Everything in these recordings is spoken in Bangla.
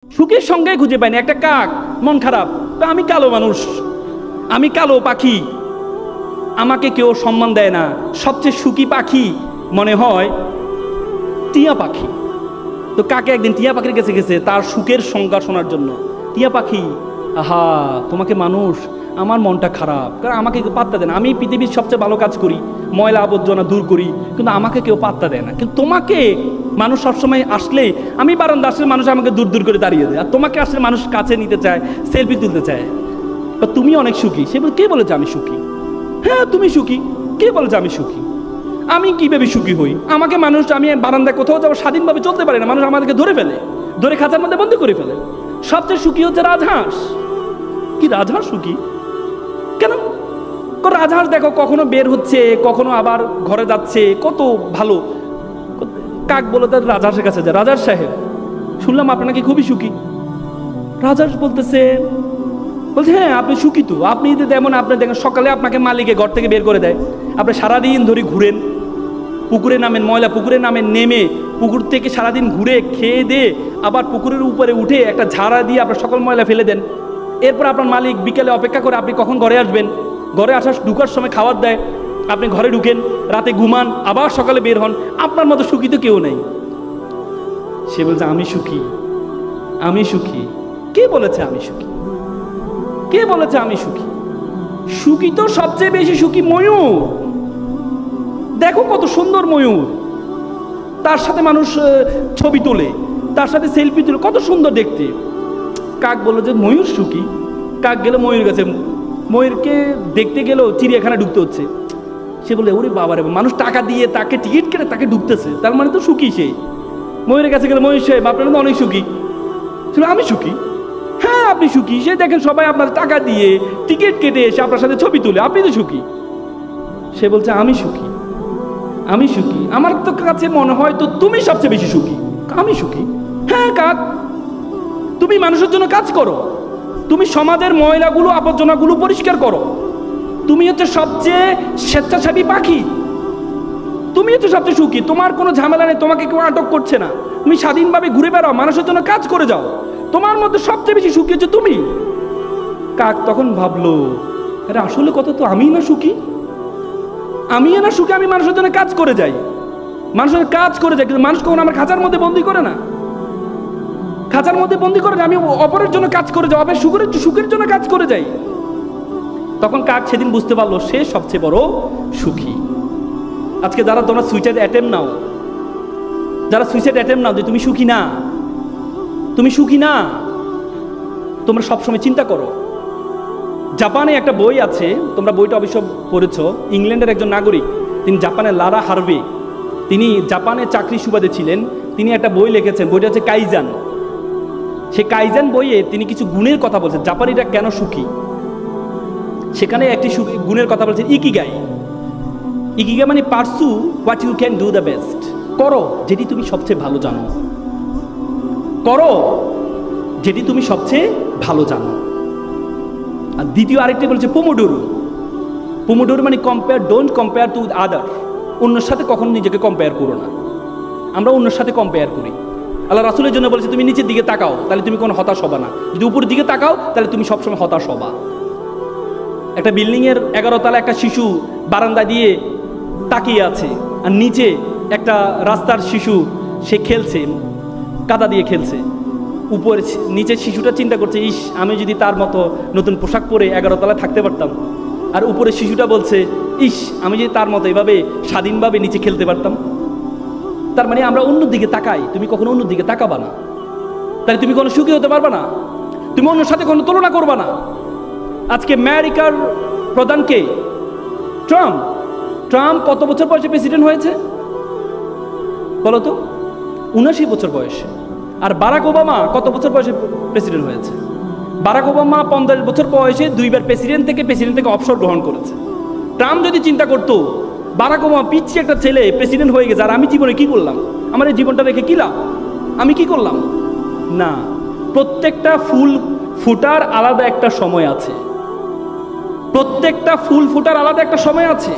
সুখের সঙ্গে খুঁজে পাইনি। একটা কাক, মন খারাপ, তো আমি কালো মানুষ, আমি কালো পাখি, আমাকে কেউ সম্মান দেয় না। সবচেয়ে সুখী পাখি মনে হয় টিয়া পাখি। তো কাকে একদিন টিয়া পাখির কাছে গেছে তার সুখের সংজ্ঞা শোনার জন্য। টিয়া পাখি, আহা তোমাকে মানুষ, আমার মনটা খারাপ, কারণ আমাকে কেউ পাত্তা দেয় না। আমি পৃথিবীর সবচেয়ে ভালো কাজ করি, ময়লা আবর্জনা দূর করি, কিন্তু আমাকে কেউ পাত্তা দেয় না। কিন্তু তোমাকে মানুষ সবসময় আসলে, আমি বারান্দা আসলে মানুষ আমাকে দূর দূর করে দাঁড়িয়ে দেয়, আর তোমাকে আসলে মানুষ কাছে নিতে চায়, সেলফি তুলতে চায়। তুমি অনেক সুখী। সে বলে, কে বলেছে আমি সুখী? হ্যাঁ তুমি সুখী। কে বলেছে আমি সুখী? আমি কীভাবে সুখী হই? আমাকে মানুষ, আমি বারান্দায় কোথাও যাবো স্বাধীনভাবে চলতে পারি না, মানুষ আমাদেরকে ধরে ফেলে, ধরে খাঁচার মধ্যে বন্দি করে ফেলে। সবচেয়ে সুখী হচ্ছে রাজহাঁস। কি রাজহাঁস সুখী? কেন? রাজহাঁস দেখো কখনো বের হচ্ছে, কখনো আবার ঘরে যাচ্ছে, কত ভালো। কাক বলে তার রাজহাঁসের কাছে যায়, রাজহাঁস সাহেব শুনলাম আপনার নাকি খুবই সুখী। রাজহাঁস বলতেছে, হ্যাঁ আপনি সুখী তো। আপনি যেমন আপনি দেখেন সকালে আপনাকে মালিকে ঘর থেকে বের করে দেয়, আপনি সারাদিন ধরে ঘুরেন, পুকুরে নামেন, ময়লা পুকুরে নামেন, নেমে পুকুর থেকে সারাদিন ঘুরে খেয়ে দিয়ে আবার পুকুরের উপরে উঠে একটা ঝাড়া দিয়ে আপনার সকল ময়লা ফেলে দেন। এরপর আপনার মালিক বিকেলে অপেক্ষা করে আপনি কখন ঘরে আসবেন, ঘরে আসার ঢুকার সময় খাবার দেয়, আপনি ঘরে ঢুকেন, রাতে ঘুমান, আবার সকালে বের হন। আপনার মতো সুখী তো কেউ নেই। সে বলছে আমি সুখী, আমি সুখী। কে বলেছে আমি সুখী? কে বলেছে আমি সুখী? সুখী তো সবচেয়ে বেশি সুখী ময়ূর। দেখো কত সুন্দর ময়ূর, তার সাথে মানুষ ছবি তোলে, তার সাথে সেলফি তোলে, কত সুন্দর দেখতে। কাক বললো যে ময়ূর সুখী। কাক গেল ময়ূর কাছে, ময়ূরকে দেখতে গেলেও চিড়িয়াখানা ঢুকতে হচ্ছে। সে বলে, ওরে বাবারে, মানুষ টাকা দিয়ে তাকে টিকিট কেটে তাকে ঢুকতেছে, তার মানে তো সুখী সে। ময়ূরের কাছে গেলে, ময়ূর সাহেব আপনারা তো অনেক সুখী। আমি সুখী? হ্যাঁ আপনি সুখী। সে দেখেন সবাই আপনার টাকা দিয়ে টিকিট কেটে এসে আপনার সাথে ছবি তুলে, আপনি তো সুখী। সে বলছে আমি সুখী, আমি সুখী। আমার তো কাছে মনে হয় তো তুমি সবচেয়ে বেশি সুখী। আমি সুখী? হ্যাঁ কাক, তুমি মানুষের জন্য কাজ করো, তুমি সমাজের ময়লাগুলো আবর্জনাগুলো পরিষ্কার করো, তুমি হচ্ছে সবচেয়ে স্বেচ্ছাসেবী পাখি, তুমি হচ্ছে সবচেয়ে সুখী। তোমার কোনো ঝামেলা নেই, তোমাকে কেউ আটক করছে না, তুমি স্বাধীনভাবে ঘুরে বেড়াও, মানুষের জন্য কাজ করে যাও, তোমার মধ্যে সবচেয়ে বেশি সুখী হচ্ছে তুমি। কাক তখন ভাবলো, আরে আসলে কত তো আমি না সুখী, আমি না সুখী, আমি মানুষের জন্য কাজ করে যাই, মানুষের কাজ করে যাই, কিন্তু মানুষ কখনো আমার খাঁচার মধ্যে বন্দি করে না, খাঁচার মধ্যে বন্দি করে না, আমি অপরের জন্য কাজ করে যাই, অপরের সুখের জন্য কাজ করে যাই। তখন কাক সেদিন বুঝতে পারলো সে সবচেয়ে বড় সুখী। আজকে যারা তোমরা সুইসাইড অ্যাটেম্প নাও, যারা সুইসাইড অ্যাটেম্প নাও যে তুমি সুখী না, তুমি সুখী না, তোমরা সবসময় চিন্তা করো। জাপানে একটা বই আছে, তোমরা বইটা অবশ্য পড়েছো, ইংল্যান্ডের একজন নাগরিক, তিনি জাপানের লারা হার্ভে, তিনি জাপানে চাকরি সুবাদে ছিলেন, তিনি একটা বই লিখেছেন, বইটা হচ্ছে কাইজান। সে কাইজান বইয়ে তিনি কিছু গুণের কথা বলছেন, জাপানিরা কেন সুখী। সেখানে একটি গুণের কথা বলছেন ইকিগাই। ইকিগাই মানে pursue what you can do the best, করো যেটি তুমি সবচেয়ে ভালো জানো, করো যেটি তুমি সবচেয়ে ভালো জানো। আর দ্বিতীয় আরেকটি বলছে পোমোডোরো। পোমোডোরো মানে compare, don't compare to other, অন্যের সাথে কখনো নিজেকে কম্পেয়ার করো না। আমরা অন্যের সাথে কম্পেয়ার করি। আল্লাহ রাসূলের জন্য বলেছে তুমি নিচের দিকে তাকাও, তাহলে তুমি কোনো হতাশ হবা না, যদি উপরের দিকে তাকাও তাহলে তুমি সবসময় হতাশ হবা। একটা বিল্ডিংয়ের 11 তলা একটা শিশু বারান্দা দিয়ে তাকিয়ে আছে, আর নিচে একটা রাস্তার শিশু, সে খেলছে, কাদা দিয়ে খেলছে। উপরে নিচের শিশুটা চিন্তা করছে, ইস আমি যদি তার মতো নতুন পোশাক পরে 11 তলায় থাকতে পারতাম। আর উপরে শিশুটা বলছে, ইস আমি যদি তার মতো এভাবে স্বাধীনভাবে নিচে খেলতে পারতাম। তার মানে আমরা অন্যের দিকে তাকাই, তুমি কখনো অন্যের দিকে তাকাবা না, তাহলে তুমি কোনো সুখী হতে পারবা না, তুমি অন্যের সাথে কোনো তুলনা করবা না। আজকে আমেরিকার প্রধানকে ট্রাম্প, ট্রাম্প কত বছর বয়সে প্রেসিডেন্ট হয়েছে বলো তো? 79 বছর বয়সে। আর বারাক ওবামা কত বছর বয়সে প্রেসিডেন্ট হয়েছে? বারাক ওবামা 50 বছর বয়সে 2 বার প্রেসিডেন্ট থেকে অবসর গ্রহণ করেছে। ট্রাম্প যদি চিন্তা করতো বারাক ওবামা পিচ্ছি একটা ছেলে প্রেসিডেন্ট হয়ে গেছে, আর আমি জীবনে কি করলাম, আমার এই জীবনটা রেখে কি লাভ, আমি কি করলাম? না, প্রত্যেকটা ফুল ফুটার আলাদা একটা সময় আছে, প্রত্যেকটা ফুল ফুটার আলাদা একটা সময় আছে।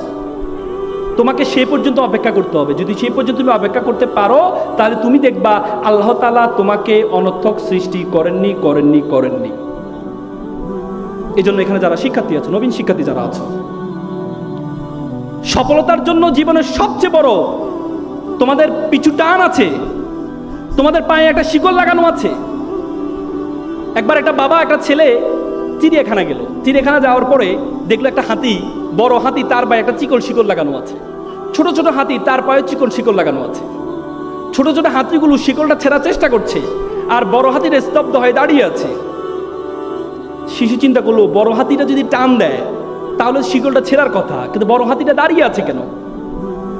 তোমাকে সে পর্যন্ত অপেক্ষা করতে হবে। যদি সে পর্যন্ত তুমি অপেক্ষা করতে পারো, তাহলে তুমি দেখবা আল্লাহ তাআলা তোমাকে অনর্থক সৃষ্টি করেননি। এই জন্য এখানে যারা শিক্ষার্থী আছে, নবীন শিক্ষার্থী যারা আছে, সফলতার জন্য জীবনের সবচেয়ে বড় তোমাদের পিছু টান আছে, তোমাদের পায়ে একটা শিকল লাগানো আছে। একবার একটা বাবা একটা ছেলে চিড়িয়াখানা গেল। চিড়িয়াখানা যাওয়ার পরে দেখলো একটা হাতি, বড় হাতি, তার পায়ে একটা শিকল লাগানো আছে। ছোট ছোট হাতি, তার পায়ে শিকল লাগানো আছে। ছোট ছোট হাতিগুলো শিকলটা ছেঁড়ার চেষ্টা করছে, আর বড় হাতির স্তব্ধ হয়ে দাঁড়িয়ে আছে। শিশু চিন্তা করলো, বড় হাতিটা যদি টান দেয় তাহলে শিকলটা ছেঁড়ার কথা, কিন্তু বড় হাতিটা দাঁড়িয়ে আছে কেন?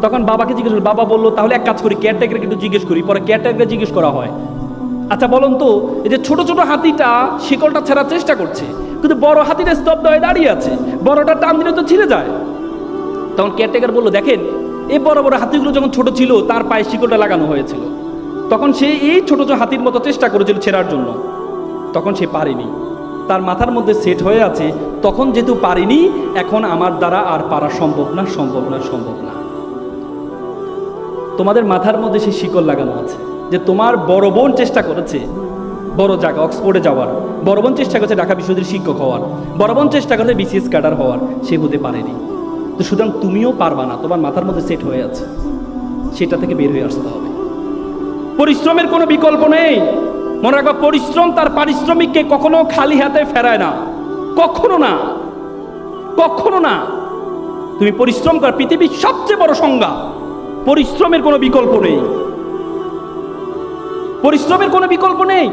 তখন বাবাকে জিজ্ঞেস করলো। বাবা বললো, তাহলে এক কাজ করি, কেয়ারটেকারকে একটু জিজ্ঞেস করি। পরে কেয়ারটেকারকে জিজ্ঞেস করা হয়, আচ্ছা বলুন তো, এই যে ছোট ছোট হাতিটা শিকলটা ছেঁড়ার চেষ্টা করছে, কিন্তু বড় হাতিটা স্তব্ধ হয়ে দাঁড়িয়ে আছে, বড়টা টান দিলে তো ছিঁড়ে যায়। তখন কেয়ারটেকার বললো, দেখেন, এই বড় বড় হাতিগুলো যখন ছোট ছিল তার পায়ে শিকলটা লাগানো হয়েছিল, তখন সে এই ছোট ছোট হাতির মতো চেষ্টা করেছিল ছেঁড়ার জন্য, তখন সে পারেনি। তার মাথার মধ্যে সেট হয়ে আছে, তখন যেহেতু পারিনি, এখন আমার দ্বারা আর পারা সম্ভব না। তোমাদের মাথার মধ্যে সেই শিকল লাগানো আছে যে তোমার বড় বোন চেষ্টা করেছে বড় জায়গা অক্সফোর্ডে যাওয়ার, বড় বোন চেষ্টা করেছে ঢাকা বিশ্ববিদ্যালয়ের শিক্ষক হওয়ার, বড় বোন চেষ্টা করেছে বিসিএস ক্যাডার হওয়ার, সে হতে পারেনি। তো সুতরাং তুমিও পারবা না, তোমার মাথার মধ্যে সেট হয়ে আছে, সেটা থেকে বের হয়ে আসতে হবে। পরিশ্রমের কোনো বিকল্প নেই। মনে রাখবা, পরিশ্রম তার পারিশ্রমিককে কখনো খালি হাতে ফেরায় না, কখনো না। তুমি পরিশ্রম কর, পৃথিবীর সবচেয়ে বড় সংজ্ঞা। পরিশ্রমের কোনো বিকল্প নেই।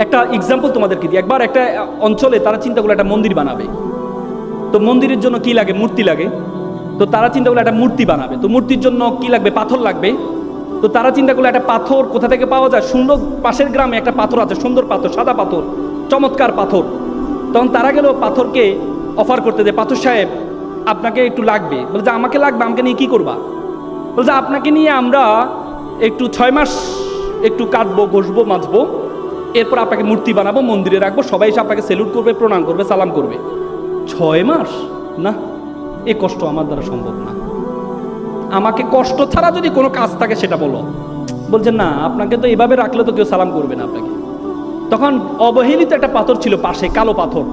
একটা এক্সাম্পল তোমাদেরকে দিই। একবার একটা অঞ্চলে তারা চিন্তা করলো একটা মন্দির বানাবে। তো মন্দিরের জন্য কি লাগে? মূর্তি লাগে। তো তারা চিন্তা করলো একটা মূর্তি বানাবে। তো মূর্তির জন্য কি লাগবে? পাথর লাগবে। তো তারা চিন্তা করলো একটা পাথর কোথা থেকে পাওয়া যায়? সুন্দর, পাশের গ্রামে একটা পাথর আছে, সুন্দর পাথর, সাদা পাথর, চমৎকার পাথর। তখন তারা গেল পাথরকে অফার করতে, যে পাথর সাহেব আপনাকে একটু লাগবে। বলে যে আমাকে লাগবে, আমাকে নিয়ে কি করবা? বলছে আপনাকে নিয়ে আমরা একটু 6 মাস একটু কাটবো, ঘষবো, মাজবো, এরপর আপনাকে মূর্তি বানাবো, মন্দিরে রাখবো, সবাই এসে আপনাকে সেলুট করবে, প্রণাম করবে, সালাম করবে। 6 মাস? না, এ কষ্ট আমার দ্বারা সম্ভব না। আমাকে কষ্ট ছাড়া যদি কোনো কাজ থাকে সেটা বলো। বলছে না, আপনাকে তো এভাবে রাখলে তো কেউ সালাম করবে না আপনাকে। তখন অবহেলিত একটা পাথর ছিল পাশে, কালো পাথর।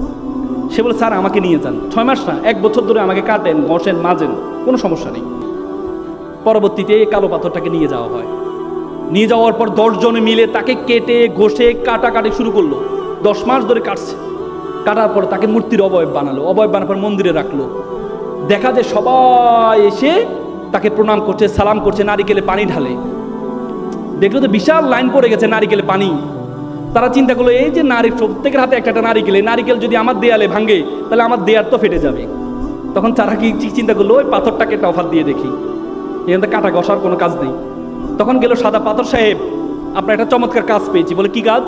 সে বলে, স্যার আমাকে নিয়ে যান, 6 মাস না, 1 বছর ধরে আমাকে কাটেন, ঘষেন, মাজেন, কোনো সমস্যা নেই। পরবর্তীতে এই কালো পাথরটাকে নিয়ে যাওয়া হয়। নিয়ে যাওয়ার পর 10 জনে মিলে তাকে কেটে ঘষে কাটাকাটি শুরু করলো। 10 মাস ধরে কাটছে। কাটার পর তাকে মূর্তির অবয়ব বানালো। অবয়ব বানার পর মন্দিরে রাখলো। দেখা যায় সবাই এসে তাকে প্রণাম করছে, সালাম করছে, নারিকেলে পানি ঢালে। দেখলো তো বিশাল লাইন পড়ে গেছে নারিকেলে পানি। তারা চিন্তা করলো, এই যে প্রত্যেকের হাতে একটা নারিকেল, এই নারিকেল যদি আমার দেয়ালে ভাঙে তাহলে আমার দেয়ার তো ফেটে যাবে। তখন তারা কি চিন্তা করলো, ওই পাথরটাকে একটা অফার দিয়ে দেখি, এখানে কাটা ঘষার কোনো কাজ নেই। তখন গেল, সাদা পাথর সাহেব আপনার একটা চমৎকার কাজ পেয়েছি। বলে কি কাজ?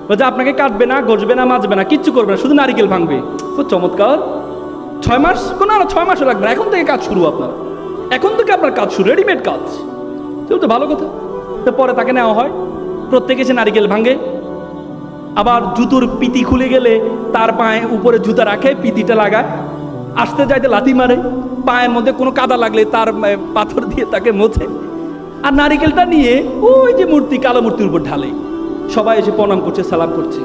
বলছে আপনাকে কাটবে না, ঘষবে না, মাজবে না, কিচ্ছু করবে না, শুধু নারিকেল ভাঙবে। খুব চমৎকার। 6 মাস? কোনো না, 6 মাসও লাগবে না, এখন থেকে কাজ শুরু। এখন থেকে আপনার কাজ শুরু, রেডিমেড কাজ। তো ভালো কথা। তো পরে তাকে নেওয়া হয়, প্রত্যেকে এসে নারিকেল ভাঙে। আবার জুতোর পিতি খুলে গেলে তার পায়ে উপরে জুতা রাখে, পিতিটা লাগায়, আসতে যাইতে লাথি মারে, পায়ের মধ্যে কোনো কাদা লাগলে তার পাথর দিয়ে তাকে মোছে, আর নারিকেলটা নিয়ে ওই যে মূর্তি, কালো মূর্তির উপর ঢালে। সবাই এসে প্রণাম করছে, সালাম করছে।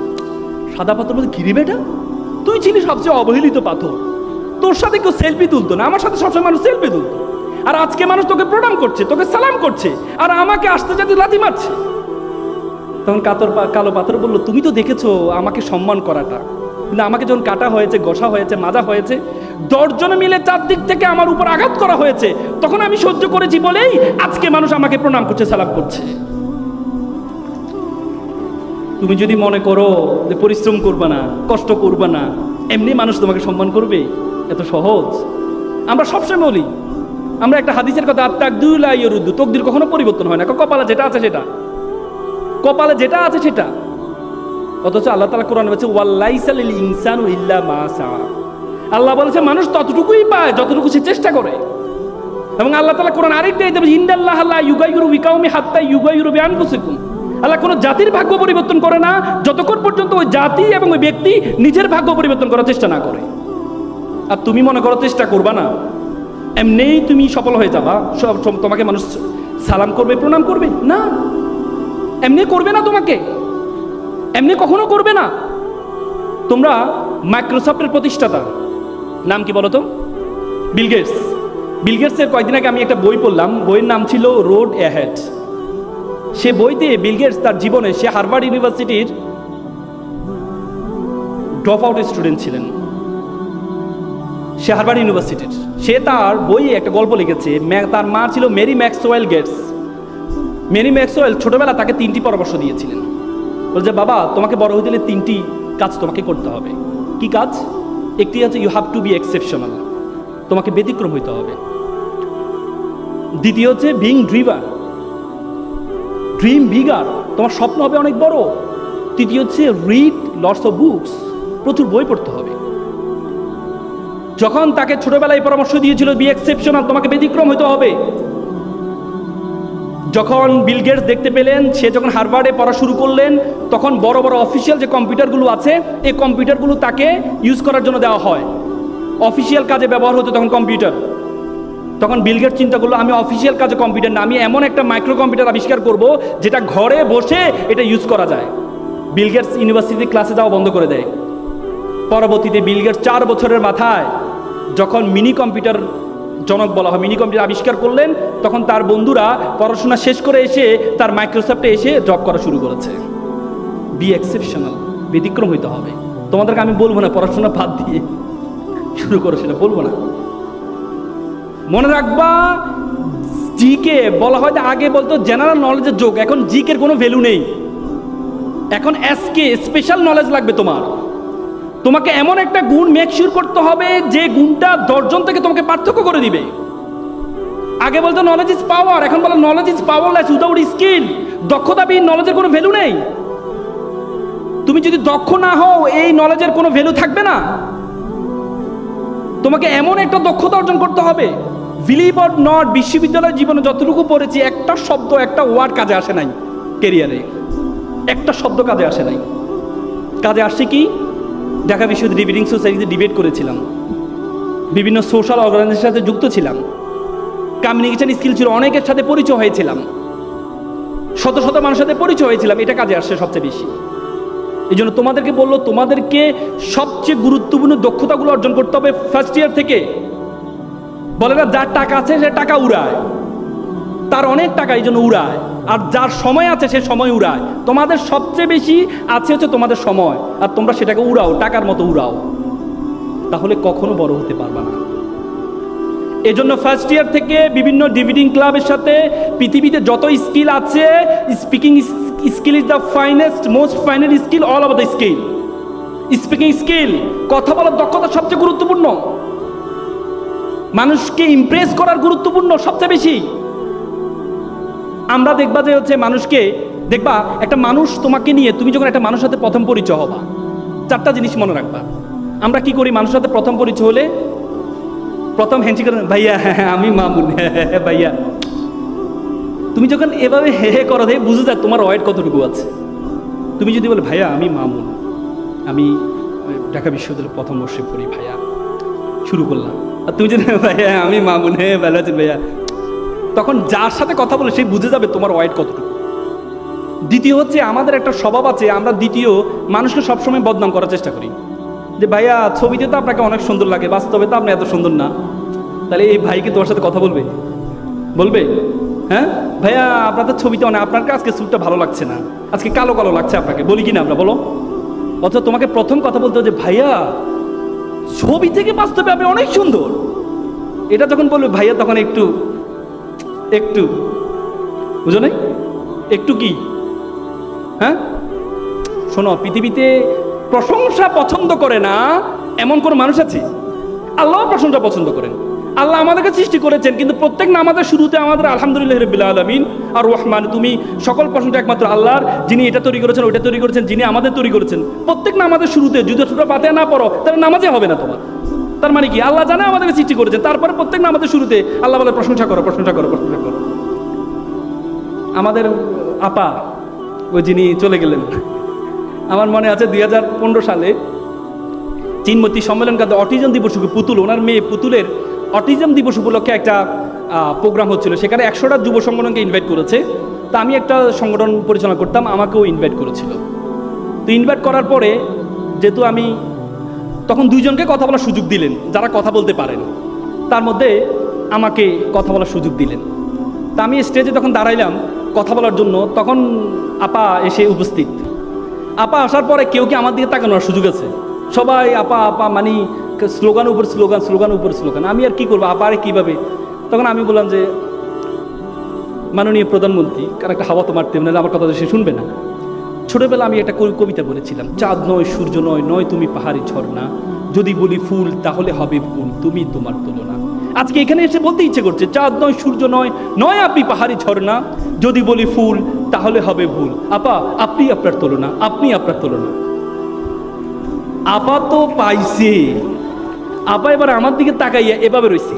সাদা পাথর বলতে, ঘিরি বেটা, তুই ছিলি সবচেয়ে অবহেলিত পাথর, তোর সাথে কেউ সেলফি তুলতো না, আমার সাথে সবসময় মানুষ সেলফি তুলতো, আর আজকে মানুষ তোকে প্রণাম করছে, তোকে সালাম করছে, আর আমাকে আসতে যাতে লাথি মারছে। তখন কালো পাথর বললো, তুমি তো দেখেছো আমাকে সম্মান করাটা, কিন্তু আমাকে যখন কাটা হয়েছে, ঘষা হয়েছে, মাজা হয়েছে, 10 জন মিলে 4 দিক থেকে আমার উপর আঘাত করা হয়েছে, তখন আমি সহ্য করেছি বলেই আজকে মানুষ আমাকে প্রণাম করছে, সালাম করছে। তুমি যদি মনে করো যে পরিশ্রম করবা না, কষ্ট করবা না, এমনি মানুষ তোমাকে সম্মান করবে, এত সহজ? আমরা সবসময় বলি, আমরা একটা হাদিসের কথা, আত-তাকদীরু লা ইয়ারুদ্দু, তকদির কখনো পরিবর্তন হয় না, কপালে যেটা আছে সেটা, কপালে যেটা আছে সেটা। অথচ আল্লাহ তাআলা কোরআনে বলেছে, ওয়ালাইসা লিল ইনসানু ইল্লা মা সাআ। আল্লাহ বলেছে মানুষ ততটুকুই পায় যতটুকু সে চেষ্টা করে। এবং আল্লাহ তাআলা কোরআন আরেকটা আয়াতে বলেছে, ইন্নাল্লাহা লা ইউগাইয়িরু বিকাউমি হাত্তা ইউগাইয়িরু বিআনফুসিকুম। আল্লাহ কোনো জাতির ভাগ্য পরিবর্তন করে না যতক্ষণ পর্যন্ত ওই জাতি এবং ওই ব্যক্তি নিজের ভাগ্য পরিবর্তন করার চেষ্টা না করে। আর তুমি মনে করো চেষ্টা করবা না, এমনিই তুমি সফল হয়ে যাবা, তোমাকে মানুষ সালাম করবে, প্রণাম করবে না, এমনি করবে না, তোমাকে এমনি কখনো করবে না। তোমরা মাইক্রোসফটের প্রতিষ্ঠাতা নাম কি বলো তো? Bill Gates. বিল গেটসের কয়েকদিন আগে আমি একটা বই পড়লাম, বইয়ের নাম ছিল রোড অ্যাহেড। সে বইতে বিল গেটস তার জীবনে, সে হার্ভার্ড ইউনিভার্সিটির ড্রপ আউট স্টুডেন্ট ছিলেন, সে হার্ভার্ড ইউনিভার্সিটির। সে তার বইয়ে একটা গল্প লিখেছে, তার মা ছিল Mary Maxwell Gates. Mary Maxwell ছোটবেলা তাকে 3টি পরামর্শ দিয়েছিলেন, বলছে বাবা তোমাকে বড় হয়ে গেলে 3টি কাজ তোমাকে করতে হবে। কি কাজ? একটি হচ্ছে you have to be exceptional, তোমাকে ব্যতিক্রম হইতে হবে। দ্বিতীয় হচ্ছে বিং ড্রিভার, ড্রিম বিগার, তোমার স্বপ্ন হবে অনেক বড়। তৃতীয় হচ্ছে রিড লটস অফ বুকস, প্রচুর বই পড়তে হবে। যখন তাকে ছোটবেলায় পরামর্শ দিয়েছিল বি এক্সেপশনাল, তোমাকে ব্যতিক্রম হইতে হবে, যখন বিল গেটস দেখতে পেলেন, সে যখন হার্ভার্ডে পড়া শুরু করলেন, তখন বড় বড় অফিসিয়াল যে কম্পিউটারগুলো আছে, এই কম্পিউটারগুলো তাকে ইউজ করার জন্য দেওয়া হয়। অফিসিয়াল কাজে ব্যবহার হতো তখন কম্পিউটার। তখন বিল গেটস চিন্তা করলো, আমি অফিসিয়াল কাজে কম্পিউটার না, আমি এমন একটা মাইক্রো কম্পিউটার আবিষ্কার করব যেটা ঘরে বসে এটা ইউজ করা যায়। বিল গেটস ইউনিভার্সিটি ক্লাসে যাওয়া বন্ধ করে দেয়। পরবর্তীতে বিল গেটস 4 বছরের মাথায় যখন মিনি কম্পিউটার জনক বলা হয়, মিনি কম্পিউটার আবিষ্কার করলেন, তখন তার বন্ধুরা পড়াশোনা শেষ করে এসে তার মাইক্রোসফটে এসে জব করা শুরু করেছে। বি এক্সেপশনাল, ব্যতিক্রম হইতে হবে। তোমাদেরকে আমি বলবো না পড়াশোনা বাদ দিয়ে শুরু করো, সেটা বলবো না। মনে রাখবা, জিকে বলা হয় আগে বলতো জেনারেল নলেজের যোগ, এখন জিকের কোনো ভ্যালু নেই, এখন এসকে স্পেশাল নলেজ লাগবে তোমার। তোমাকে এমন একটা গুণ মেক শিওর করতে হবে যে গুণটা 10 জন থেকে তোমাকে পার্থক্য করে দিবে। আগে বলতো নলেজ ইজ পাওয়ার, এখন বলো knowledge is powerless without skill. দক্ষতাবিহীন নলেজের কোনো ভ্যালু নেই। তুমি যদি দক্ষ না হও, এই নলেজের কোনো ভ্যালু থাকবে না। তোমাকে এমন একটা দক্ষতা অর্জন করতে হবে। বিলিভ অর নট, বিশ্ববিদ্যালয় জীবনে যতটুকু পড়েছি, একটা শব্দ, একটা ওয়ার্ড কাজে আসে নাই। কেরিয়ারে একটা শব্দ কাজে আসে নাই। কাজে আসছে কি? ঢাকা বিশ্ববিদ্যালয় রিডিং সোসাইটিতে ডিবেট করেছিলাম, বিভিন্ন সোশ্যাল অর্গানাইজেশনের সাথে যুক্ত ছিলাম, কমিউনিকেশন স্কিল ছিল, অনেকের সাথে পরিচয় হয়েছিলাম, শত শত মানুষের সাথে পরিচয় হয়েছিলাম। এটা কাজে আসছে সবচেয়ে বেশি। এই জন্য তোমাদেরকে বললো, তোমাদেরকে সবচেয়ে গুরুত্বপূর্ণ দক্ষতাগুলো অর্জন করতে হবে ফার্স্ট ইয়ার থেকে। বলে না যার টাকা আছে সে টাকা উড়ায়, তার অনেক টাকা এই জন্য উড়ায়, আর যার সময় আছে সে সময় উড়ায়। তোমাদের সবচেয়ে বেশি আছে হচ্ছে তোমাদের সময়, আর তোমরা সেটাকে উড়াও, টাকার মতো উড়াও, তাহলে কখনো বড় হতে পারবে না। এজন্য ফার্স্ট ইয়ার থেকে বিভিন্ন ডিবেটিং ক্লাবের সাথে পৃথিবীতে যত স্কিল আছে, speaking skill is the finest, most finest skill all over the skill. Speaking skill, কথা বলার দক্ষতা সবচেয়ে গুরুত্বপূর্ণ। মানুষকে ইমপ্রেস করার গুরুত্বপূর্ণ সবচেয়ে বেশি। আমরা দেখবা যে হচ্ছে মানুষকে দেখবা, একটা মানুষ তোমাকে নিয়ে, তুমি যখন একটা মানুষের সাথে প্রথম পরিচয় হবা, 4টা জিনিস মনে রাখবা। আমরা কি করি মানুষের সাথে প্রথম পরিচয় হলে? প্রথম হ্যান্ডশেক করেন, ভাইয়া হ্যাঁ আমি মামুন, হ্যাঁ ভাইয়া। তুমি যখন এভাবে হে হে করো, বুঝে যায় তোমার ওয়েট কতটুকু আছে। তুমি যদি বলে ভাইয়া আমি মামুন, আমি ঢাকা বিশ্ববিদ্যালয়ের প্রথম বর্ষে পড়ি ভাইয়া, শুরু করলাম। আর তুমি যদি ভাইয়া আমি মামুন, হ্যাঁ ভালো আছেন ভাইয়া, তখন যার সাথে কথা বলে সেই বুঝে যাবে তোমার ওয়েট কতটুকু। দ্বিতীয় হচ্ছে আমাদের একটা স্বভাব আছে, আমরা দ্বিতীয় মানুষকে সবসময় বদনাম করার চেষ্টা করি, যে ভাইয়া ছবিতে তো আপনাকে অনেক সুন্দর লাগে, বাস্তবে তো আপনি এত সুন্দর না। তাহলে এই ভাইকে তোমার সাথে কথা বলবে? বলবে? হ্যাঁ ভাইয়া আপনার তো ছবিতে অনেক, আপনার আজকে স্যুটটা ভালো লাগছে না, আজকে কালো কালো লাগছে আপনাকে, বলি কিনা আমরা, বলো? অথচ তোমাকে প্রথম কথা বলতে হবে যে ভাইয়া ছবি থেকে বাস্তবে আপনি অনেক সুন্দর। এটা যখন বলবে ভাইয়া, তখন একটু একটু বুঝো নাই, একটু কি, হ্যাঁ শোনো, পৃথিবীতে প্রশংসা পছন্দ করে না এমন কোন মানুষ আছে? আল্লাহ প্রশংসা পছন্দ করেন। আল্লাহ আমাদেরকে সৃষ্টি করেছেন, কিন্তু প্রত্যেক নামাজের শুরুতে আমাদের আলহামদুলিল্লাহ রাব্বিল আলামিন আর রহমান, তুমি সকল প্রশংসা একমাত্র আল্লাহর, যিনি এটা তৈরি করেছেন, ওইটা তৈরি করেছেন, যিনি আমাদের তৈরি করেছেন। প্রত্যেক নামাজের শুরুতে যদি সূরা ফাতিহা না পড়ো তাহলে নামাজে হবে না তোমার। তার মানে কি? আল্লাহ জানে আমাদেরকে সৃষ্টি করেছেন, তারপরে প্রত্যেক নামাজের শুরুতে আল্লাহ বলে প্রশংসা করো, প্রশংসা করো, প্রশংসা করো। আমাদের আপা, ওই যিনি চলে গেলেন, আমার মনে আছে 2015 সালে চিনমতি সম্মেলন কাজে অটিজম দিবস, পুতুল, ওনার মেয়ে পুতুলের অটিজম দিবস উপলক্ষে একটা প্রোগ্রাম হচ্ছিল, সেখানে 100টা যুব সংগঠনকে ইনভাইট করেছে। তা আমি একটা সংগঠন পরিচালনা করতাম, আমাকেও ইনভাইট করেছিল। তো ইনভাইট করার পরে যেহেতু আমি তখন 2 জনকে কথা বলার সুযোগ দিলেন যারা কথা বলতে পারেন, তার মধ্যে আমাকে কথা বলার সুযোগ দিলেন। তা আমি স্টেজে তখন দাঁড়াইলাম কথা বলার জন্য, তখন আপা এসে উপস্থিত। আপা আসার পরে কেউ কি আমার দিকে তাকানোর সুযোগ আছে? সবাই আপা আপা মানে স্লোগান উপর স্লোগান, স্লোগান উপর স্লোগান। আমি আর কি করবো, আপা আরে কীভাবে? তখন আমি বললাম যে মাননীয় প্রধানমন্ত্রী, কারণ একটা হাওয়া তো মারতে হবে, আমার কথা সে শুনবে না। ছোটবেলা আমি একটা কবিতা বলেছিলাম, চাঁদ নয় সূর্য নয়, নয় তুমি পাহাড়ি ঝর্ণা, যদি বলি ফুল তাহলে হবে ফুল, তুমি তোমার তুলনা। আজকে এখানে এসে বলতে ইচ্ছে করছে, চাঁদ নয় সূর্য নয়, নয় আপনি পাহাড়ি ঝর্ণা, যদি বলি ফুল তাহলে হবে ভুল। আপা আপনি আপনার তুলনা, আপনি আপনার তুলনা। আপা তো পাইছে, আপা এবার আমার দিকে তাকাইয়া এভাবে রয়েছে।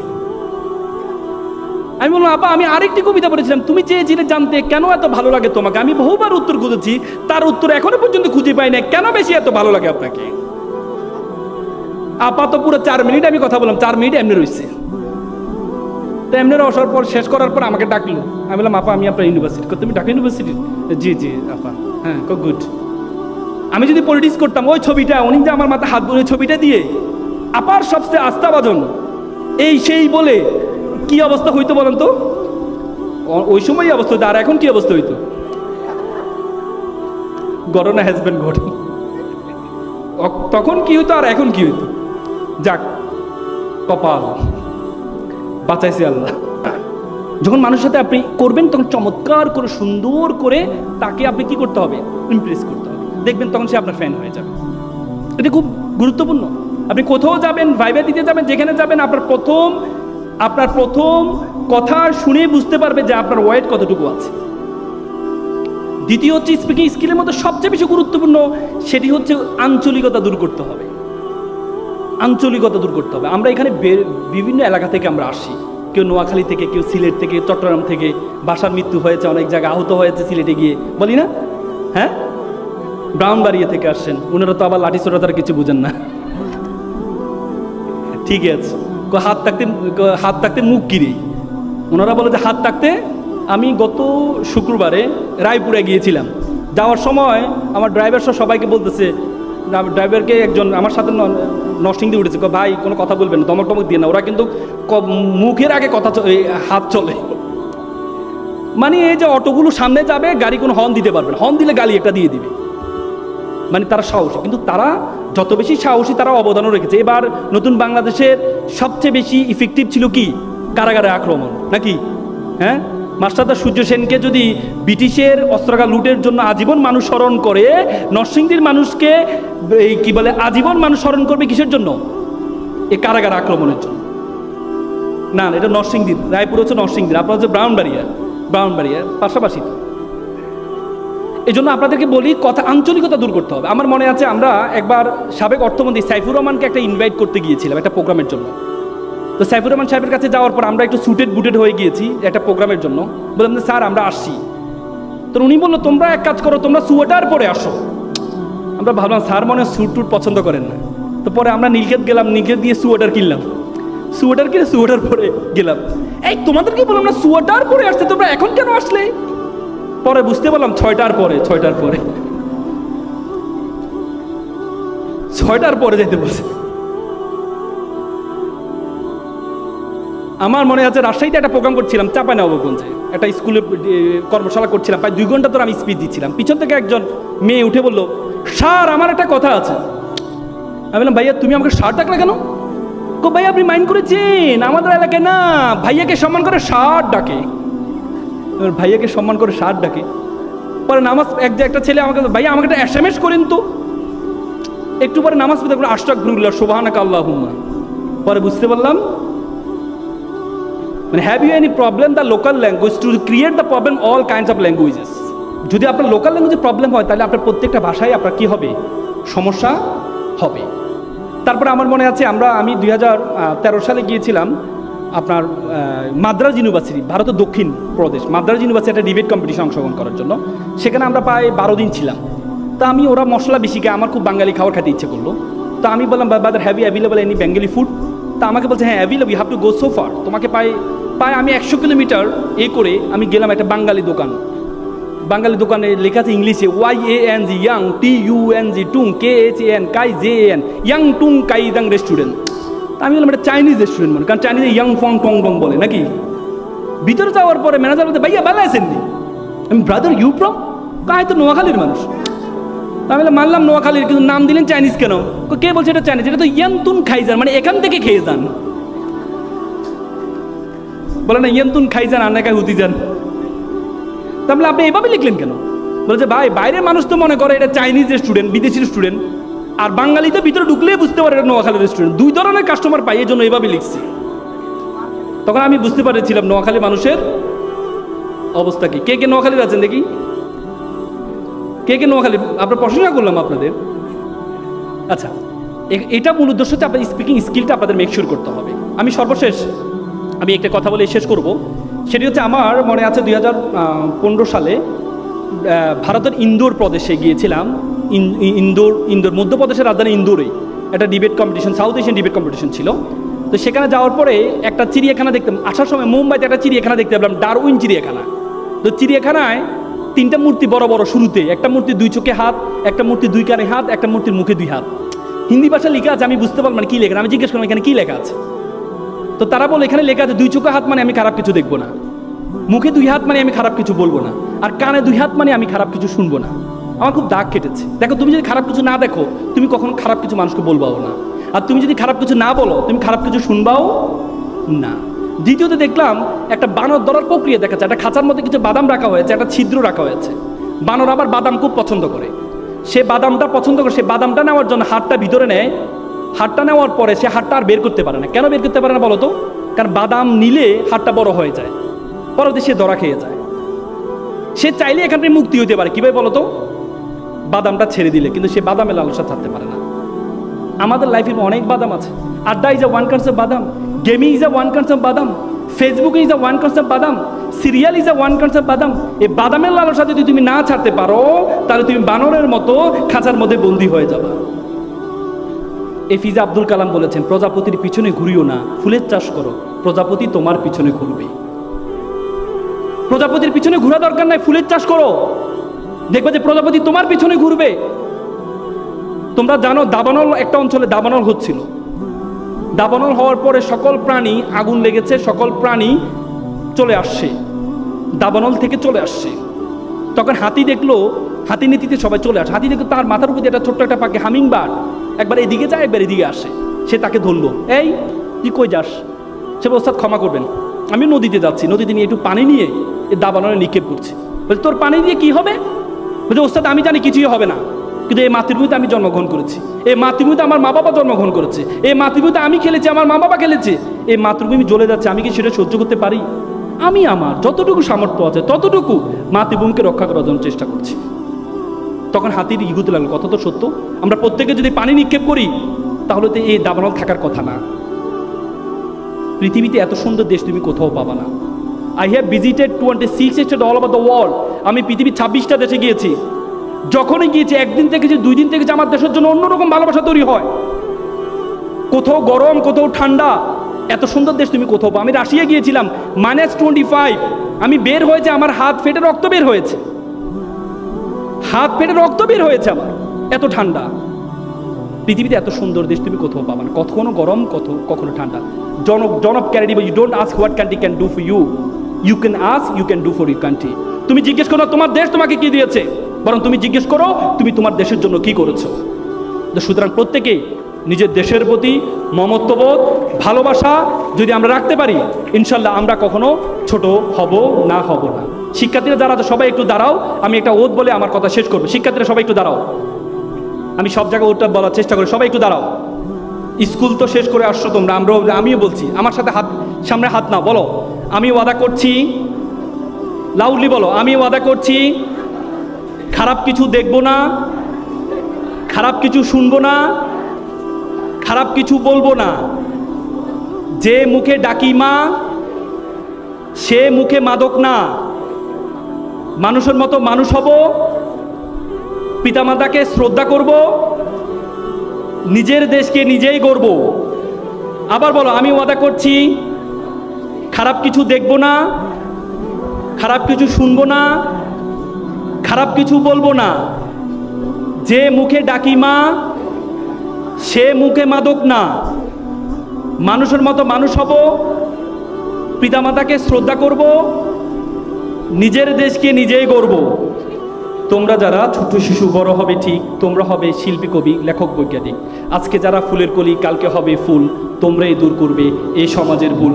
আমি বললাম আপা আমি আরেকটি কবিতা পড়েছিলাম, তুমি চেয়েছিলে জানতে কেন এত ভালো লাগে তোমাকে। আমি বহুবার উত্তর খুঁজেছি, তার উত্তর এখনো পর্যন্ত খুঁজে পাই না, কেন বেশি এত ভালো লাগে আপনাকে। আপা তো পুরো 4 মিনিট আমি কথা বললাম, 4 মিনিট এমনি রয়েছে। তো এমনি আসার পর শেষ করার পর আমাকে ডাকলো। আমি বললাম আপা আমি আপনার ইউনিভার্সিটি। তুমি ঢাকা ইউনিভার্সিটি? জি জি আপা, হ্যাঁ গুড। আমি যদি পলিটিক্স করতাম, ওই ছবিটা উনি যে আমার মাথায় হাত ধরে ছবিটা দিয়ে আপার সবচেয়ে আস্থাভাজন এই সেই বলে কি অবস্থা হইতো বলেন তো? ওই সময় অবস্থা হইতো, আর এখন কি অবস্থা হইতো? গড়না হ্যাজবেন্ড ঘট। তখন কি হইতো আর এখন কি হইতো? যাক কপাল, বাঁচাইছে আল্লাহ। যখন মানুষের সাথে আপনি করবেন তখন চমৎকার করে সুন্দর করে তাকে আপনি কি করতে হবে? ইমপ্রেস করতে হবে। দেখবেন তখন সে আপনার ফ্যান হয়ে যাবে। এটা খুব গুরুত্বপূর্ণ। আপনি কোথাও যাবেন, ভাইবা দিতে যাবেন, যেখানে যাবেন আপনার প্রথম কথা শুনে বুঝতে পারবে যে আপনার ওয়েট কতটুকু আছে। দ্বিতীয় হচ্ছে স্পিকিং স্কিলের মধ্যে সবচেয়ে বেশি গুরুত্বপূর্ণ, সেটি হচ্ছে আঞ্চলিকতা দূর করতে হবে। আঞ্চলিকতা দূর করতে হবে। আমরা এখানে বিভিন্ন এলাকা থেকে আমরা আসি, কেউ নোয়াখালী থেকে, কেউ সিলেট থেকে, চট্টগ্রাম থেকে। বাসার মৃত্যু হয়েছে, অনেক জায়গায় আহত হয়েছে সিলেটে গিয়ে, বলি না? হ্যাঁ, ব্রাউনবাড়িয়া থেকে আসছেন, ওনারা তো আবার লাঠি ছোটা তারা কিছু বুঝেন না। ঠিক আছে, হাত থাকতে মুখ গিরি, ওনারা বলে যে হাত থাকতে। আমি গত শুক্রবারে রায়পুরে গিয়েছিলাম, যাওয়ার সময় আমার ড্রাইভার সহ সবাইকে বলতেছে, ড্রাইভারকে একজন আমার সাথে নরসিংদী উঠেছে, ভাই কোনো কথা বলবেন না, দমক টমক দিয়ে না। ওরা কিন্তু মুখের আগে কথা হাত চলে। মানে এই যে অটোগুলো সামনে যাবে, গাড়ি কোনো হর্ন দিতে পারবে না, হর্ন দিলে গালি একটা দিয়ে দিবে। মানে তারা সাহসী, কিন্তু তারা যত বেশি সাহসী তারা অবদানও রেখেছে। এবার নতুন বাংলাদেশের সবচেয়ে বেশি ইফেক্টিভ ছিল কি? কারাগারে আক্রমণ, নাকি? হ্যাঁ, মাস্টারদা সূর্য সেনকে যদি ব্রিটিশের অস্ত্রাগার লুটের জন্য আজীবন মানুষ স্মরণ করে, নরসিংদীর মানুষকে এই কি বলে আজীবন মানুষ স্মরণ করবে কিসের জন্য? এই কারাগার আক্রমণের জন্য। না এটা নরসিংদীর, রায়পুর হচ্ছে নরসিংদীর, আপনার হচ্ছে ব্রাউনবাড়িয়া পাশাপাশি। এই জন্য আপনাদেরকে বলি, কথা আঞ্চলিকতা দূর করতে হবে। আমার মনে আছে আমরা একবার সাবেক অর্থমন্ত্রী সাইফুর রহমানকে একটা ইনভাইট করতে গিয়েছিলাম একটা প্রোগ্রামের জন্য। তো সাইফুর রহমান সাহেবের কাছে যাওয়ার পর আমরা একটু সুটেড বুটেড হয়ে গিয়েছি একটা প্রোগ্রামের জন্য। বললাম যে স্যার আমরা আসছি। তো উনি বললো তোমরা এক কাজ করো, তোমরা সোয়েটার পরে আসো। আমরা ভাবলাম স্যার মনে স্যুট টুট পছন্দ করেন না। তো পরে আমরা নীলক্ষেত গেলাম, নীলক্ষেত দিয়ে সোয়েটার কিনলাম, সোয়েটার কিনে সোয়েটার পরে গেলাম। এই তোমাদেরকে বললাম না সোয়েটার পরে আসছে, তোমরা এখন কেন আসলে? পরে বুঝতে পারলাম 6টার পরে যেতে বলছে। আমার মনে আছে রাজশাহীতে একটা প্রোগ্রাম করছিলাম, চাঁপাইনবাবগঞ্জে একটা স্কুলে কর্মশালা করছিলাম, প্রায় 2 ঘন্টা ধরে আমি স্পিচ দিচ্ছিলাম। পিছন থেকে একজন মেয়ে উঠে বলল, স্যার আমার একটা কথা আছে। আমি বললাম ভাইয়া তুমি আমাকে স্যার ডাকলে কেন? ভাইয়া আপনি মাইন্ড করেছেন, আমাদের এলাকায় না ভাইয়াকে সম্মান করে স্যার ডাকে। ভাইয়াকে সম্মান করে স্যার ডাকে। পরে নামাজ একটা ছেলে আমাকে, ভাইয়া আমাকে একটা SMS করেন তো। একটু পরে নামাজ পড়তে বলে আস্তাগফিরুল্লাহ সুবহানাকা আল্লাহুম্মা। পরে বুঝতে পারলাম মানে have you any problem the local language to create the problem all kinds of languages. যদি আপনার লোকাল ল্যাঙ্গুয়েজে প্রবলেম হয় তাহলে আপনার প্রত্যেকটা ভাষায় আপনার কী হবে? সমস্যা হবে। তারপরে আমার মনে আছে আমি 2013 সালে গিয়েছিলাম আপনার মাদ্রাজ ইউনিভার্সিটি, ভারতের দক্ষিণ প্রদেশ মাদ্রাজ ইউনিভার্সিটি একটা ডিবেট কম্পিটিশন অংশগ্রহণ করার জন্য। সেখানে আমরা প্রায় 12 দিন ছিলাম। তা ওরা মশলা বেশি খায়, আমার খুব বাঙালি খাবার খেতে ইচ্ছে করলো। তা আমি বললাম brother have you available any Bengali food? তা তা আমাকে বলছে হ্যাঁ available, you have to go so far. তোমাকে পায়ে আমি 100 কিলোমিটার করে আমি গেলাম একটা বাঙালি দোকান। বাঙালি দোকানে লেখা আছে ইংলিশে YANG ইয়াং, TUNG টুং, KHAN কাই JAN, ইয়াং টুং কাই দাং রেস্টুরেন্ট। আমি বললাম এটা চাইনিজ রেস্টুরেন্ট মনে, কারণ চাইনিজে ইয়াং ফং টং টং বলে নাকি। ভিতরে যাওয়ার পরে ম্যানেজার বলতে ভাইয়া ভালো আছেননি? আমি ব্রাদার ইউ ফ্রম? কাই তো নোয়াখালীর মানুষ। আমি মানলাম নোয়াখালীর, কিন্তু নাম দিলেন চাইনিজ কেন? কে বলছে এটা চাইনিজ? এটা তো ইয়ান্তুন খাইজান, মানে এখান থেকে খেয়ে যান। বলে না ইয়ান্তুন খাইজান আর নাকি হুতি যান। তাহলে আপনি এভাবে লিখলেন কেন? বলছে ভাই বাইরের মানুষ তো মনে করে এটা চাইনিজ রেস্টুরেন্ট, বিদেশি রেস্টুরেন্ট, আর বাঙালিতে ভিতরে ঢুকলেই বুঝতে পারে এটা নোয়াখালী রেস্টুরেন্ট। দুই ধরনের কাস্টমার পাই, এই জন্য এভাবে লিখছি। তখন আমি বুঝতে পারছিলাম নোয়াখালী মানুষের অবস্থা কি। কে কে নোয়াখালীর আছেন দেখি? কে কে নোয়াখালী? আপনার প্রশংসা করলাম আপনাদের। আচ্ছা, এটা মূল উদ্দেশ্য হচ্ছে আপনার স্পিকিং স্কিলটা আপনাদের মেকশিওর করতে হবে। আমি সর্বশেষ একটা কথা বলে শেষ করব। সেটি হচ্ছে আমার মনে আছে 2015 সালে ভারতের ইন্দোর প্রদেশে গিয়েছিলাম। ইন্দোর মধ্যপ্রদেশের রাজধানী ইন্দোরে একটা debate competition, south Asian debate competition ছিল। তো সেখানে যাওয়ার পরে একটা চিড়িয়াখানা দেখতাম। আসার সময় মুম্বাইতে একটা চিড়িয়াখানা দেখতে পেলাম, ডারউইন চিড়িয়াখানা। তো চিড়িয়াখানায় 3টা মূর্তি বড় বড়, শুরুতে একটা মূর্তি 2 চোখে হাত, একটা মূর্তি 2 কানে হাত, একটা মূর্তির মুখে 2 হাত। হিন্দি ভাষা লেখা আছে, আমি বুঝতে পারলাম মানে কী লেখা। আমি জিজ্ঞেস করলাম এখানে কী লেখা আছে। তো তারা বলে এখানে লেখা আছে 2 চোখে হাত মানে আমি খারাপ কিছু দেখবো না, মুখে 2 হাত মানে আমি খারাপ কিছু বলবো না, আর কানে 2 হাত মানে আমি খারাপ কিছু শুনবো না। আমার খুব দাগ কেটেছে। দেখো, তুমি যদি খারাপ কিছু না দেখো, তুমি কখনো খারাপ কিছু মানুষকে বলবাও না, আর তুমি যদি খারাপ কিছু না বলো, তুমি খারাপ কিছু শুনবাও না। দ্বিতীয়ত দেখলাম একটা বানর ধরার প্রক্রিয়া দেখাচ্ছে। একটা খাঁচার মধ্যে কিছু বাদাম রাখা হয়েছে, একটা ছিদ্র রাখা হয়েছে। বানর আবার বাদাম খুব পছন্দ করে। সে বাদামটা পছন্দ করে, সে বাদামটা নেওয়ার জন্য হাতটা ভিতরে নেয়। হাতটা নেওয়ার পরে সে হাতটা আর বের করতে পারে না। কেন বের করতে পারে না বলো তো? কারণ বাদাম নিলে হাতটা বড় হয়ে যায়, পরবর্তী সে ধরা খেয়ে যায়। সে চাইলে এখান থেকে মুক্তি হতে পারে, কীভাবে বলো তো? বাদামটা ছেড়ে দিলে। কিন্তু সে বাদামের লালসা ছাড়তে পারে না। আমাদের লাইফে অনেক বাদাম আছে। Adda is a one kinds of badam, gaming is a one kinds of badam, Facebook is a one kinds of badam, serial is a one kinds of badam. এই বাদামের লালসা যদি তুমি না ছাড়তে পারো, তাহলে তুমি বানরের মতো খাঁচার মধ্যে বন্দী হয়ে যাবে। এপিজে আব্দুল কালাম বলেছেন, প্রজাপতির পিছনে ঘুরিও না, ফুলের চাষ করো, প্রজাপতি তোমার পিছনে ঘুরবে। প্রজাপতির পিছনে ঘোরা দরকার নাই, ফুলের চাষ করো, দেখবে যে প্রজাপতি তোমার পিছনে ঘুরবে। তোমরা জানো দাবানল, একটা অঞ্চলে দাবানল হচ্ছিল। দাবানল হওয়ার পরে সকল প্রাণী, আগুন লেগেছে, সকল প্রাণী চলে আসছে, দাবানল থেকে চলে আসছে। তখন হাতি দেখলো, হাতি নীতিতে সবাই চলে আসে। হাতি দেখলো তার মাথার উপর দিয়ে একটা ছোট্ট একটা পাখি, হামিং বার্ড, একবার এদিকে যায় একবার এদিকে আসে। সে তাকে ধরলো, এই তুই কই যাস? সে ওস্তাদ ক্ষমা করবেন, আমি নদীতে যাচ্ছি, নদীতে নিয়ে একটু পানি নিয়ে এই দাবানলে নিক্ষেপ করছি। বলছে তোর পানি দিয়ে কি হবে? বলছে ওস্তাদ আমি জানি কিছুই হবে না, কিন্তু এই মাতৃভূমিতে আমি জন্মগ্রহণ করেছি, এই মাতৃভূমিতে আমার মা বাবা জন্মগ্রহণ করেছে, এই মাতৃভূমিতে আমি খেলেছি, আমার মা বাবা খেলেছে, এই মাতৃভূমি জ্বলে যাচ্ছে, আমি কি সেটা সহ্য করতে পারি? আমি আমার যতটুকু সামর্থ্য আছে ততটুকু মাতৃভূমিকে রক্ষা করার জন্য চেষ্টা করছি। তখন হাতির ইগুতে লাগলো, কত তো সত্য। আমরা প্রত্যেকে যদি পানি নিক্ষেপ করি, তাহলে তো এই দাবানল থাকার কথা না। পৃথিবীতে এত সুন্দর দেশ তুমি কোথাও পাবা না। I have visited 26 state all over the world. আমি পৃথিবীর 26টা দেশে গিয়েছি। যখনই গিয়েছি, একদিন থেকে যে 2 দিন থেকে যে আমার দেশের জন্য অন্যরকম ভালোবাসা তৈরি হয়। কোথাও গরম, কোথাও ঠান্ডা, এত সুন্দর দেশ তুমি কোথাও পাও। আমি রাশিয়া গিয়েছিলাম, -25, আমি বের হয়েছে, আমার হাত ফেটে রক্ত বের হয়েছে, হাত ফেটে রক্ত বের হয়েছে আমার, এত ঠান্ডা। পৃথিবীতে এত সুন্দর দেশ তুমি কোথাও পাবা না, কখনো গরম, কখনো ঠান্ডা। John of Kennedy, you don't ask what country can do for you, you can ask you can do for your country. তুমি জিজ্ঞেস করো তোমার দেশ তোমাকে কি দিয়েছে, বরং তুমি জিজ্ঞেস করো তুমি তোমার দেশের জন্য কি করেছো। সুতরাং প্রত্যেকেই নিজের দেশের প্রতি মমত্ববোধ, ভালোবাসা যদি আমরা রাখতে পারি, ইনশাল্লাহ আমরা কখনো ছোট হব না। শিক্ষার্থীরা যারা আছে সবাই একটু দাঁড়াও, আমি একটা ওত বলে আমার কথা শেষ করবো। শিক্ষার্থীরা সবাই একটু দাঁড়াও, আমি সব জায়গায় ওটা বলার চেষ্টা করি, সবাই একটু দাঁড়াও। স্কুল তো শেষ করে আসছো তোমরা, আমিও বলছি, আমার সাথে সামনে হাত নাও, বলো আমি ওয়াদা করছি, লাউডলি বলো, আমি ওয়াদা করছি খারাপ কিছু দেখবো না, খারাপ কিছু শুনবো না, খারাপ কিছু বলবো না। যে মুখে ডাকি মা, সে মুখে মাদক না। মানুষের মতো মানুষ হব, পিতামাতাকে শ্রদ্ধা করব, নিজের দেশকে নিজেই গড়ব। আবার বলো, আমি ওয়াদা করছি খারাপ কিছু দেখব না, খারাপ কিছু শুনবো না, খারাপ কিছু বলবো না। যে মুখে ডাকি মা, সে মুখে মাদক না। মানুষের মতো মানুষ হব, পিতামাতাকে শ্রদ্ধা করব, নিজের দেশকে নিজেই গড়ব। তোমরা যারা ছোট্ট শিশু বড় হবে ঠিক, তোমরা হবে শিল্পী, কবি, লেখক, বৈজ্ঞানিক। আজকে যারা ফুলের কলি, কালকে হবে ফুল। তোমরাই দূর করবে এই সমাজের ভুল।